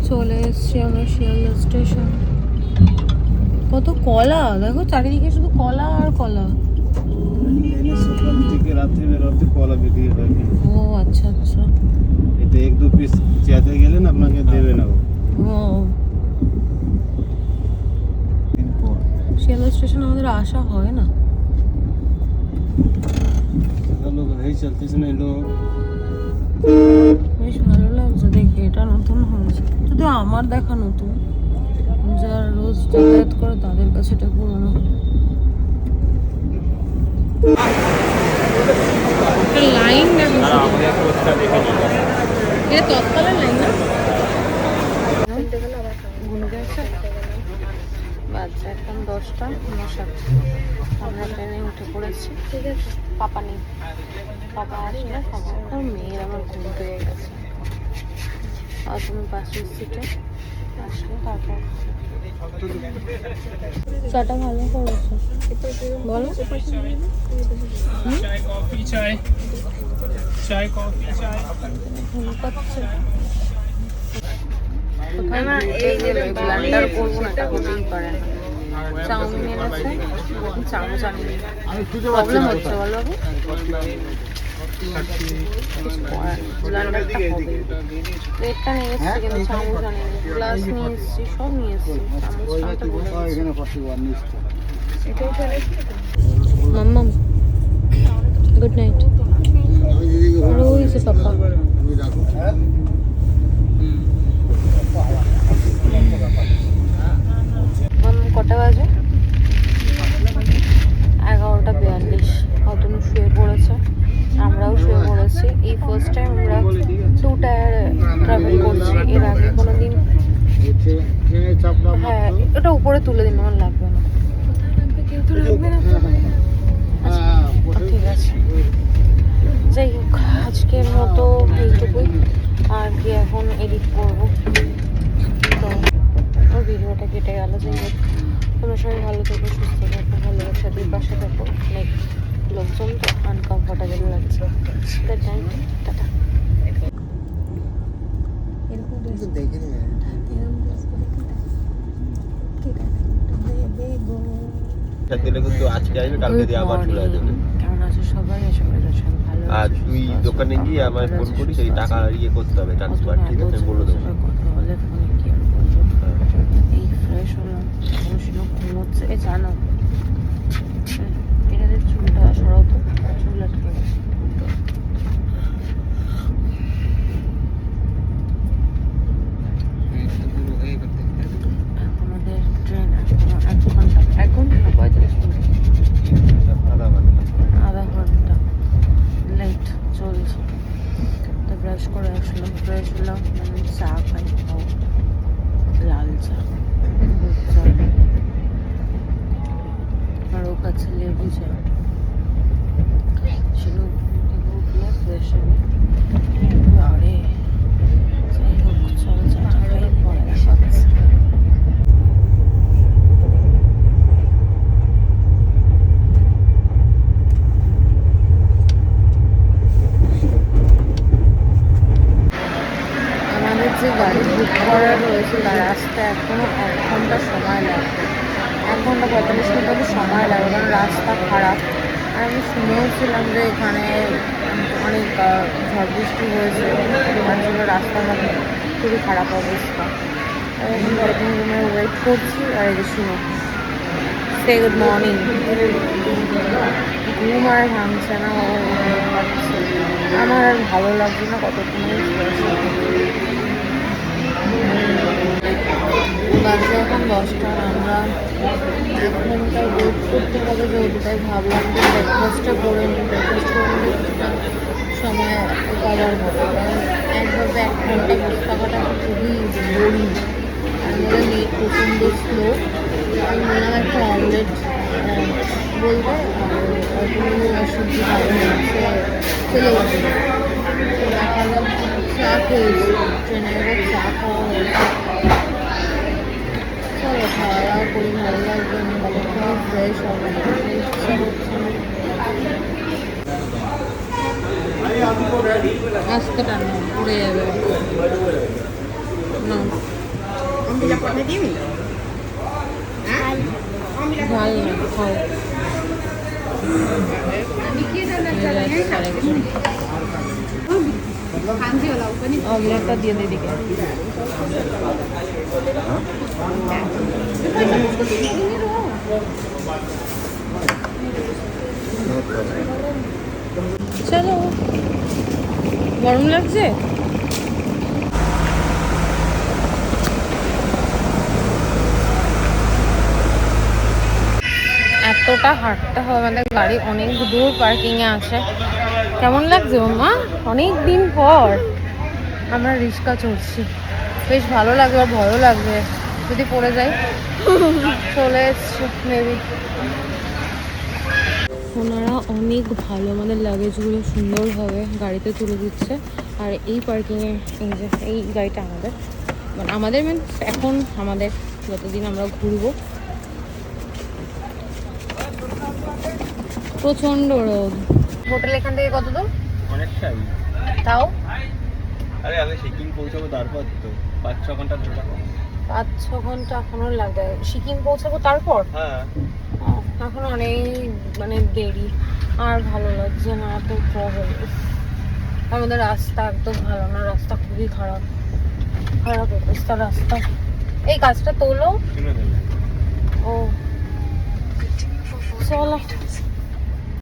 চলে এসছি আমরা শিয়ালদা স্টেশন। কত কলা দেখো, চারিদিকে শুধু কলা আর কলা। সকাল থেকে রাত্রি বেরোতে কলা বিক্রি হয়। ও আচ্ছা আচ্ছা, এতে 1-2 পিস চেয়াতে গেলেন আপনাকে দেবে না। ও শিয়ালদা স্টেশন আমাদের আসা হয় না। लोग है चलते समय लोग বেশ ভালো লাগছে দেখে, এটা নতুন হয়েছে, যদি আমার দেখা নতুন, যারা রোজ যাতায়াত করে তাদের কাছে এটা পুরোনো। লাইন দেখো, এটা তৎকালের লাইন না? গুনে গেছে বাচ্চা এখন 10টা 59। আমরা ট্রেনে উঠে পড়েছি। ঠিক আছে, পাপা নেই, পাপা আসলে পাপা মেয়ের আমার ঘুম পেয়ে গেছে। আর তুমি পাশের সিটে আসলে তারপর চাটা ভালো করেছো বলো। चाय कॉफी चाय चाय कॉफी चाय ব্লান্ডার করবো না, এটা হতেই পারে না। চাউমিন এনেছে, চামচ আনিনি, প্রবলেম হচ্ছে বলো। ব্লান্ডারটা হবে, প্লেটটা নিয়ে এসছি কিন্তু চামচ আনিনি, গ্লাস নিয়ে এসছি, সব নিয়ে এসছি, চামচটা তো বলে মাম্মাম গুড নাইট। রয়েছে পাপা। কটা বাজে? 11:42। অতনু শুয়ে পড়েছে, আমরাও শুয়ে পড়েছি। এই ফার্স্ট টাইম আমরা 2 টায়ারে ট্রাভেল করছি। এর আগে কোনোদিন, হ্যাঁ এটা উপরে তুলে দিন, আমার লাগবে না। কেউ তো লাগবে না, ঠিক আছে। যাই হোক, আজকের মতো এইটুকুই, আর কি এখন এডিট করবো, তো ভিডিওটা কেটে গেল। যাই হোক, তোমরা সবাই ভালো থেকো, সুস্থ থাকো, ভালোবাসা দিয়ে পাশে থাকো। অনেক লোকজন তো আনকমফোর্টেবল লাগছে। টাটা। আজকে আসবে, কালকে দিয়ে আবার চলে আসবে। কেমন আছো সবাই? আশা করি সবাই ভালো আছে। আর তুই দোকানে গিয়ে আমায় ফোন করিস, এই টাকা ইয়ে করতে হবে, ট্রান্সফার, ঠিক আছে? বলে দেবো। কথা বলে ফোনে কি আর বলবো। এই ফ্রেশ হলাম, অনুশীলন ঘুমোচ্ছে। এ জানো এটাদের চুলটা সরাও তো, চুল আটকে গেছে। আমাদের ট্রেন এখনো 1 ঘন্টা 45 মিনিট, আধা ঘন্টা লেট চলছে। তো ব্রাশ করে আসলাম, ফ্রেশ হলাম, চা খাই, লাল চা, দুধ চা, আর ও কাছে লেবু চা। ছিল উঠলে ফ্রেশ হবে। আরে যাই হোক, চলো চাটা খাই, পরে দেখা হচ্ছে। আমাদের যে গাড়ি বুক করা রয়েছে তার আসতে এখনো 1 ঘন্টা সময় লাগবে। 1 ঘন্টা 45 মিনিট মতো সময় লাগবে, কারণ রাস্তা খারাপ। আর আমি শুনেওছিলাম যে এখানে অনেক ঝড় বৃষ্টি হয়েছে, তার জন্য রাস্তাঘাট খুবই খারাপ অবস্থা। এখন ওয়েটিং রুমে ওয়েট করছি। আর এই যে শুনো, সে গুড মর্নিং। ঘুম আর ভাঙছে না, ও পাচ্ছে। আমার আর ভালো লাগছে না, কতক্ষণ বাজে এখন 10টা। আমরা 1 ঘন্টা ওয়েট করতে হবে যেহেতু, তাই ভাবলাম যে ব্রেকফাস্টটা করে নিই। ব্রেকফাস্ট করে নিলে কিছুটা সময় কভার হবে, কারণ একভাবে 1 ঘন্টা বসে থাকাটা খুবই বোরিং। আর মনে নেট প্রচণ্ড স্লো। আমি বললাম একটা অমলেট বলবো, আর কোনো সবজি ভালো হচ্ছে চলে যাবে। দেখালাম চা খেয়েছি, ট্রেনে একবার চা খাওয়া হয়েছে। চলো খাওয়া দাওয়া করি, ভালো লাগবে, আমি ভালো খাওয়া ফ্রেশ হবে, ইচ্ছা হচ্ছে না। আজকে টান্না পড়ে যাবে না। ঝাল না খাও অমলেটটা দিয়ে দিদিকে চলো গরম লাগছে এতটা হাঁটতে হবে আমাদের গাড়ি অনেক দূর পার্কিং এ আছে কেমন লাগছে মা অনেক দিন পর আমরা রিক্সা চড়ছি বেশ ভালো লাগবে আর ভয়ও লাগবে যদি পড়ে যাই চলে এসছি মেবি ওনারা অনেক ভালো আমাদের লাগেজগুলো সুন্দরভাবে গাড়িতে তুলে দিচ্ছে আর এই পার্কিংয়ে এই যে এই গাড়িটা আমাদের মানে আমাদের মিনস এখন আমাদের যতদিন আমরা ঘুরবো প্রচন্ড রোদ হোটেল এখান থেকে কত দূর অনেকটাই তাও আরে আগে সিকিম পৌঁছাবো তারপর তো 5-6 ঘন্টা ধরে 5-6 ঘন্টা এখনো লাগবে সিকিম পৌঁছাবো তারপর হ্যাঁ এখন অনেক মানে দেরি আর ভালো লাগছে না এত ট্রাভেল আমাদের রাস্তা একদম ভালো না রাস্তা খুবই খারাপ খারাপ অবস্থা রাস্তা এই কাজটা তোলো শুনে দেবে ও চলো